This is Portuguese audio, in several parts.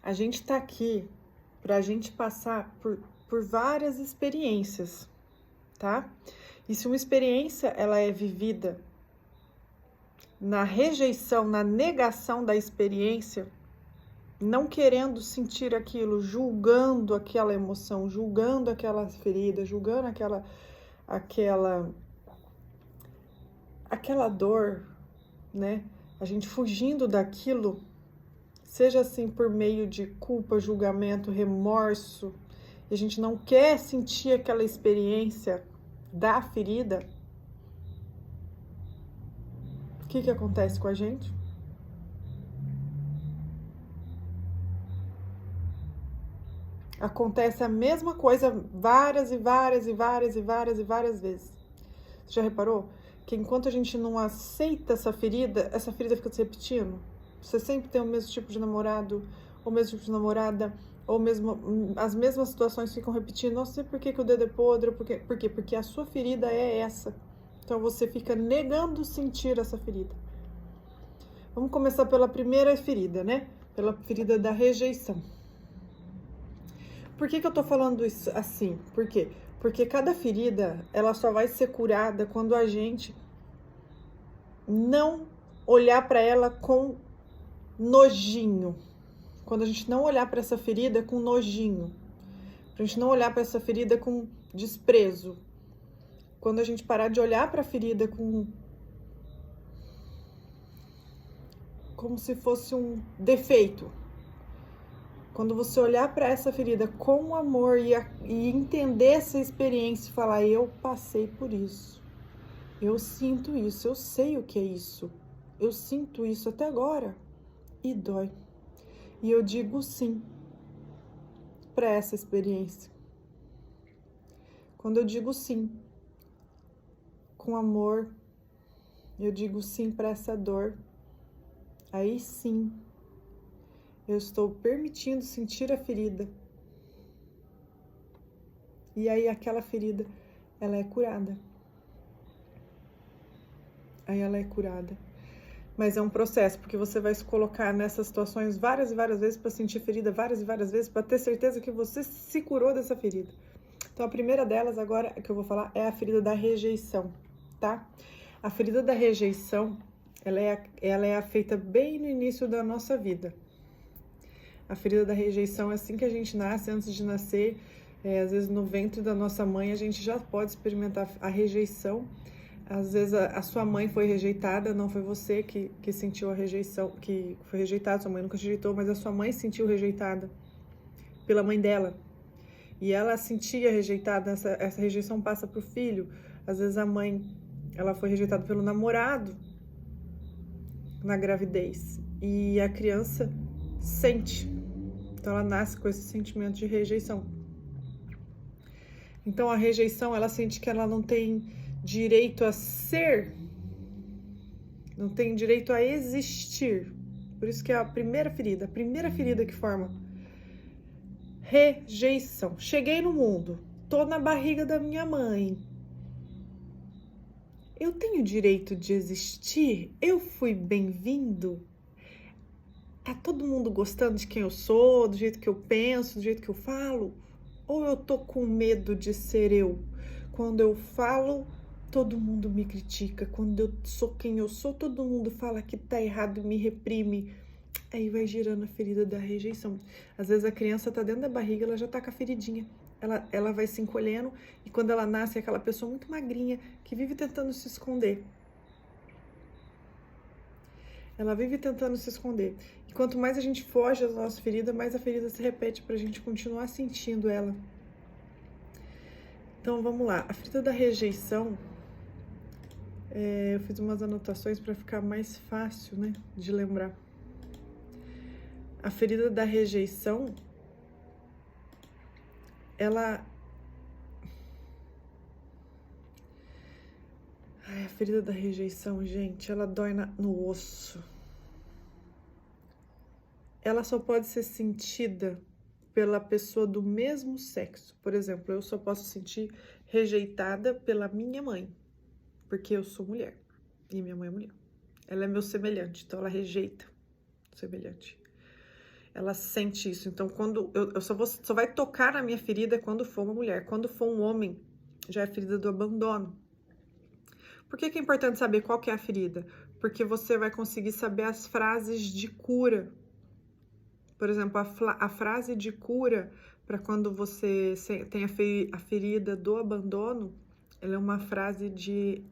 A gente tá aqui pra gente passar por várias experiências, tá? E se uma experiência ela é vivida na rejeição, na negação da experiência, não querendo sentir aquilo, julgando aquela emoção, julgando aquela ferida, julgando aquela dor, né? A gente fugindo daquilo, seja assim por meio de culpa, julgamento, remorso, e a gente não quer sentir aquela experiência da ferida, o que acontece com a gente? Acontece a mesma coisa várias e várias e várias e várias e várias vezes. Você já reparou que enquanto a gente não aceita essa ferida fica se repetindo? Você sempre tem o mesmo tipo de namorado, ou o mesmo tipo de namorada, ou mesmo as mesmas situações ficam repetindo. Não sei por que o dedo é podre, por quê? Porque a sua ferida é essa. Então você fica negando sentir essa ferida. Vamos começar pela primeira ferida, né? Pela ferida da rejeição. Por que eu tô falando isso assim? Por quê? Porque cada ferida, ela só vai ser curada quando a gente não olhar para ela com nojinho. Quando a gente não olhar para essa ferida com nojinho. Pra gente não olhar para essa ferida com desprezo. Quando a gente parar de olhar para a ferida como se fosse um defeito. Quando você olhar para essa ferida com amor e entender essa experiência e falar, eu passei por isso. Eu sinto isso, eu sei o que é isso. Eu sinto isso até agora e dói. E eu digo sim para essa experiência. Quando eu digo sim com amor, eu digo sim para essa dor. Aí sim, eu estou permitindo sentir a ferida. E aí aquela ferida, ela é curada. Aí ela é curada. Mas é um processo, porque você vai se colocar nessas situações várias e várias vezes para sentir ferida várias e várias vezes, para ter certeza que você se curou dessa ferida. Então a primeira delas agora que eu vou falar é a ferida da rejeição, tá? A ferida da rejeição, ela é feita bem no início da nossa vida. A ferida da rejeição é assim que a gente nasce, antes de nascer, às vezes no ventre da nossa mãe a gente já pode experimentar a rejeição. Às vezes a sua mãe foi rejeitada, não foi você que sentiu a rejeição, que foi rejeitada, sua mãe nunca rejeitou, mas a sua mãe se sentiu rejeitada pela mãe dela. E ela sentia rejeitada, essa rejeição passa para o filho. Às vezes a mãe, ela foi rejeitada pelo namorado na gravidez. E a criança sente. Então ela nasce com esse sentimento de rejeição. Então a rejeição, ela sente que ela não tem direito a ser, não tem direito a existir. Por isso que é a primeira ferida que forma rejeição. Cheguei no mundo, tô na barriga da minha mãe. Eu tenho direito de existir? Eu fui bem-vindo? Tá todo mundo gostando de quem eu sou, do jeito que eu penso, do jeito que eu falo? Ou eu tô com medo de ser eu? Quando eu falo, todo mundo me critica. Quando eu sou quem eu sou, todo mundo fala que tá errado e me reprime. Aí vai girando a ferida da rejeição. Às vezes a criança tá dentro da barriga, ela já tá com a feridinha. Ela vai se encolhendo e quando ela nasce é aquela pessoa muito magrinha que vive tentando se esconder. Ela vive tentando se esconder. E quanto mais a gente foge da nossa ferida, mais a ferida se repete pra gente continuar sentindo ela. Então vamos lá. A ferida da rejeição, eu fiz umas anotações para ficar mais fácil, né, de lembrar. A ferida da rejeição, a ferida da rejeição, gente, ela dói no osso. Ela só pode ser sentida pela pessoa do mesmo sexo. Por exemplo, eu só posso sentir rejeitada pela minha mãe, porque eu sou mulher e minha mãe é mulher. Ela é meu semelhante, então ela rejeita o semelhante. ela sente isso. Então, quando eu só vai tocar na minha ferida quando for uma mulher. Quando for um homem, já é ferida do abandono. Por que que é importante saber qual que é a ferida? Porque você vai conseguir saber as frases de cura. Por exemplo, a frase de cura para quando você tem a ferida do abandono, ela é uma frase de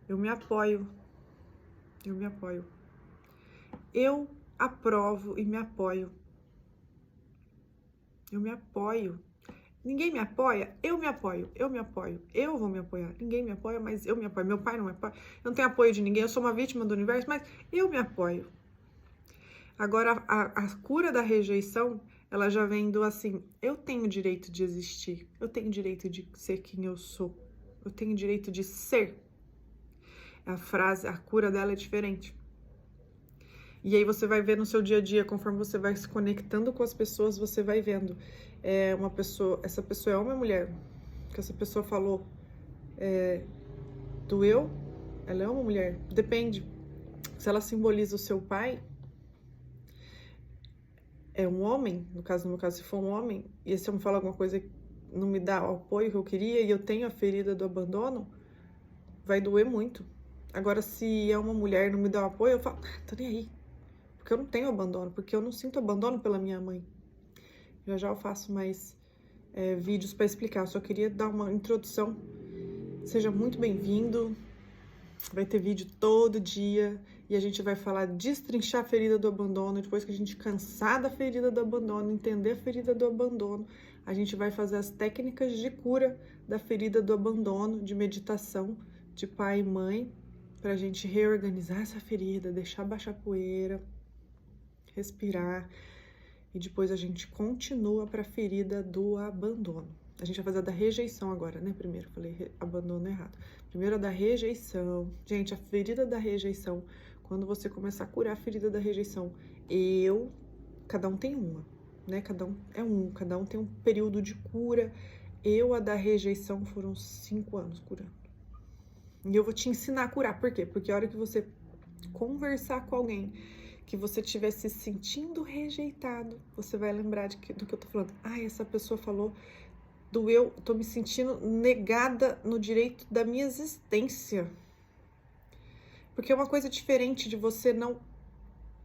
eu me apoio, eu me apoio. Eu aprovo e me apoio. Eu me apoio. Ninguém me apoia, eu me apoio, eu me apoio, eu vou me apoiar. Ninguém me apoia, mas eu me apoio. Meu pai não me apoia, eu não tenho apoio de ninguém, eu sou uma vítima do universo, mas eu me apoio. Agora, a cura da rejeição, ela já vem do assim, eu tenho direito de existir, eu tenho direito de ser quem eu sou, eu tenho direito de ser. A cura dela é diferente. E aí você vai ver no seu dia a dia, conforme você vai se conectando com as pessoas, você vai vendo essa pessoa é homem ou mulher? Que essa pessoa falou do eu, ela é homem ou mulher? Depende. Se ela simboliza o seu pai, é um homem, no meu caso, se for um homem, e esse homem fala alguma coisa que não me dá o apoio que eu queria, e eu tenho a ferida do abandono, vai doer muito. Agora, se é uma mulher e não me dá o apoio, eu falo, tô nem aí. Porque eu não tenho abandono, porque eu não sinto abandono pela minha mãe. Já eu faço mais vídeos para explicar, eu só queria dar uma introdução. Seja muito bem-vindo, vai ter vídeo todo dia e a gente vai falar, destrinchar a ferida do abandono. Depois que a gente cansar da ferida do abandono, entender a ferida do abandono, a gente vai fazer as técnicas de cura da ferida do abandono, de meditação de pai e mãe, pra gente reorganizar essa ferida, deixar baixar a poeira, respirar, e depois a gente continua para a ferida do abandono. A gente vai fazer a da rejeição agora, né? Primeiro, falei abandono errado. Primeiro a da rejeição. Gente, a ferida da rejeição, quando você começar a curar a ferida da rejeição, cada um tem uma, né? Cada um tem um período de cura. A da rejeição foram 5 anos curando. E eu vou te ensinar a curar. Por quê? Porque a hora que você conversar com alguém que você estiver se sentindo rejeitado, você vai lembrar do que eu tô falando. Essa pessoa falou do eu, tô me sentindo negada no direito da minha existência. Porque é uma coisa diferente de você não...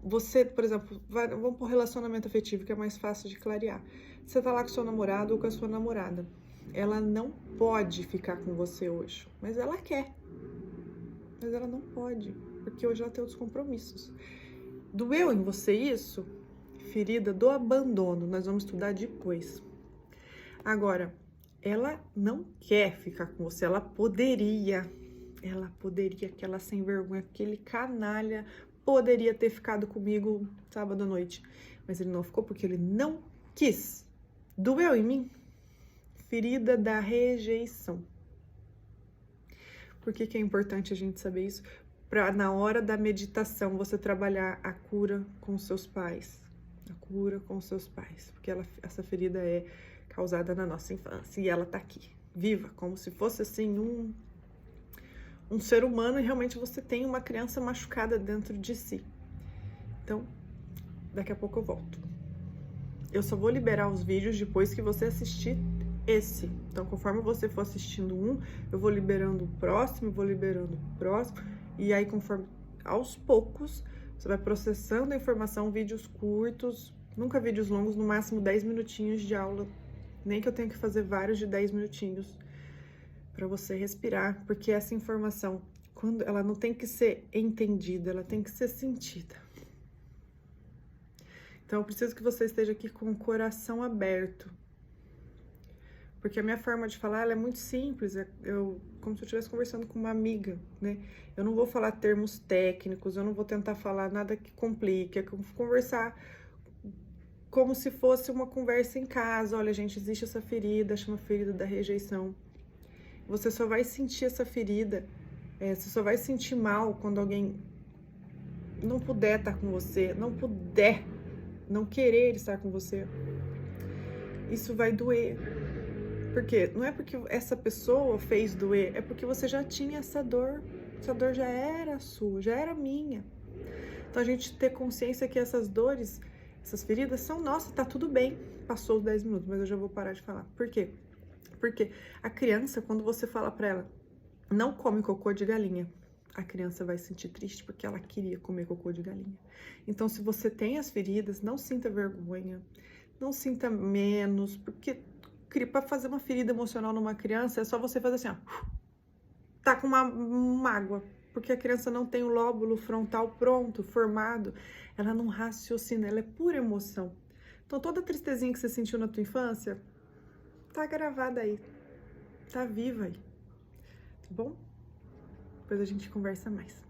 Você, por exemplo, vamos pro relacionamento afetivo, que é mais fácil de clarear. Você tá lá com seu namorado ou com a sua namorada. Ela não pode ficar com você hoje, mas ela quer. Mas ela não pode, porque hoje ela tem outros compromissos. Doeu em você isso? Ferida do abandono, nós vamos estudar depois. Agora, ela não quer ficar com você, ela poderia, aquela sem vergonha, aquele canalha, poderia ter ficado comigo sábado à noite, mas ele não ficou porque ele não quis. Doeu em mim? Ferida da rejeição. Por que é importante a gente saber isso? Para na hora da meditação você trabalhar a cura com seus pais. A cura com seus pais. Porque essa ferida é causada na nossa infância e ela tá aqui, viva, como se fosse assim um ser humano e realmente você tem uma criança machucada dentro de si. Então, daqui a pouco eu volto. Eu só vou liberar os vídeos depois que você assistir esse. Então, conforme você for assistindo eu vou liberando o próximo, e aí, conforme aos poucos, você vai processando a informação, vídeos curtos, nunca vídeos longos, no máximo 10 minutinhos de aula, nem que eu tenha que fazer vários de 10 minutinhos, para você respirar, porque essa informação, quando ela não tem que ser entendida, ela tem que ser sentida. Então, eu preciso que você esteja aqui com o coração aberto, porque a minha forma de falar, ela é muito simples, como se eu estivesse conversando com uma amiga, né? Eu não vou falar termos técnicos, eu não vou tentar falar nada que complique, conversar como se fosse uma conversa em casa. Olha, gente, existe essa ferida, chama ferida da rejeição. Você só vai sentir essa ferida, você só vai sentir mal quando alguém não puder estar com você, não querer estar com você. Isso vai doer. Porque não é porque essa pessoa fez doer, é porque você já tinha essa dor já era sua, já era minha. Então a gente ter consciência que essas dores, Essas feridas são nossas, tá tudo bem. Passou os 10 minutos, mas eu já vou parar de falar. Por quê? Porque a criança, quando você fala pra ela, não come cocô de galinha, a criança vai se sentir triste porque ela queria comer cocô de galinha. Então, se você tem as feridas, não sinta vergonha, não sinta menos, porque para fazer uma ferida emocional numa criança é só você fazer assim, ó, tá com uma mágoa, porque a criança não tem o lóbulo frontal pronto, formado, ela não raciocina, ela é pura emoção. Então, toda a tristezinha que você sentiu na tua infância, tá gravada aí, tá viva aí, tá bom? Depois a gente conversa mais.